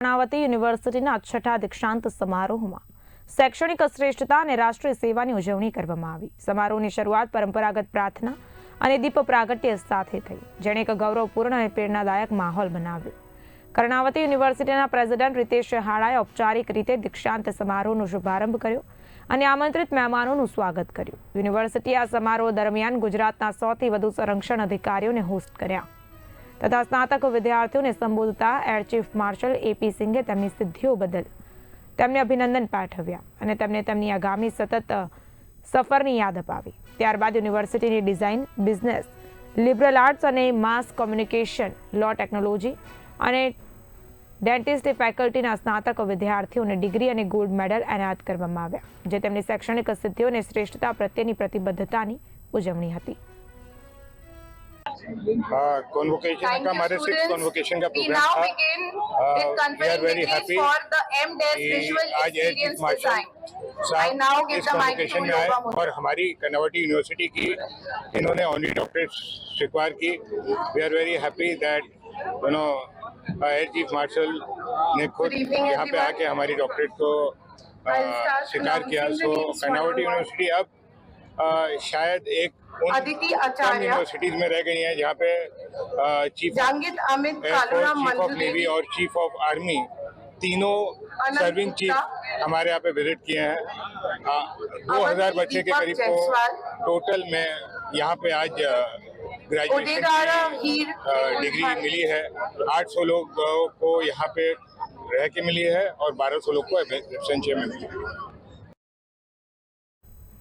કર્ણાવતી યુનિવર્સિટીના છઠ્ઠા દીક્ષાંત સમારોહમાં શૈક્ષણિક શ્રેષ્ઠતા અને રાષ્ટ્રીય સેવાની ઉજવણી કરવામાં આવી। સમારોહની શરૂઆત પરંપરાગત પ્રાર્થના અને દીપ પ્રાગટ્ય સાથે થઈ, જેણે એક ગૌરવપૂર્ણ અને પ્રેરણાદાયક માહોલ બનાવ્યો। કર્ણાવતી યુનિવર્સિટીના પ્રેસિડેન્ટ રીતેશ હાળાએ ઔપચારિક રીતે દીક્ષાંત સમારોહનો શુભારંભ કર્યો અને આમંત્રિત મહેમાનોનું સ્વાગત કર્યું। યુનિવર્સિટીએ આ સમારોહ દરમિયાન ગુજરાતના 100થી વધુ સંરક્ષણ અધિકારીઓને હોસ્ટ કર્યા તથા સ્નાતક વિદ્યાર્થીઓને સંબોધતા એર ચીફ માર્શલ AP સિંઘે તેમની સિદ્ધિઓ બદલ તેમને અભિનંદન પાઠવ્યા અને તેમને તેમની આગામી સતત સફરની યાદ અપાવી। ત્યારબાદ યુનિવર્સિટીની ડિઝાઇન, બિઝનેસ, લિબરલ આર્ટ્સ અને માસ કોમ્યુનિકેશન, લો, ટેકનોલોજી અને ડેન્ટિસ્ટ ફેકલ્ટીના સ્નાતક વિદ્યાર્થીઓને ડિગ્રી અને ગોલ્ડ મેડલ એનાયત કરવામાં આવ્યા, જે તેમની શૈક્ષણિક સિદ્ધિઓ અને શ્રેષ્ઠતા પ્રત્યેની પ્રતિબદ્ધતાની ઉજવણી હતી। कॉन्वोकेशन का हमारे 6th कॉन्वोकेशन का प्रोग्राम था। वी आर वेरी हैप्पी आज एयर चीफ मार्शल साहब इस कॉन्वोकेशन में आए और हमारी कर्नावती यूनिवर्सिटी की इन्होंने ऑनरी डॉक्टरेट स्वीकार की। We are very happy that air chief marshal ने खुद यहाँ पे आके हमारी डॉक्टरेट को स्वीकार किया। सो कर्नावती यूनिवर्सिटी अब शायद एक उन यूनिवर्सिटीज में रह गई हैं जहाँ पे चीफ ऑफ नेवी और चीफ ऑफ आर्मी तीनों सर्विंग चीफ हमारे यहाँ पे विजिट किए हैं। 2000 बच्चे के करीब को टोटल में यहाँ पे आज ग्रेजुएशन की डिग्री मिली है। 800 लोग को यहाँ पे रह के मिली है और 1200 लोग को एब्सेंशिया में मिली है।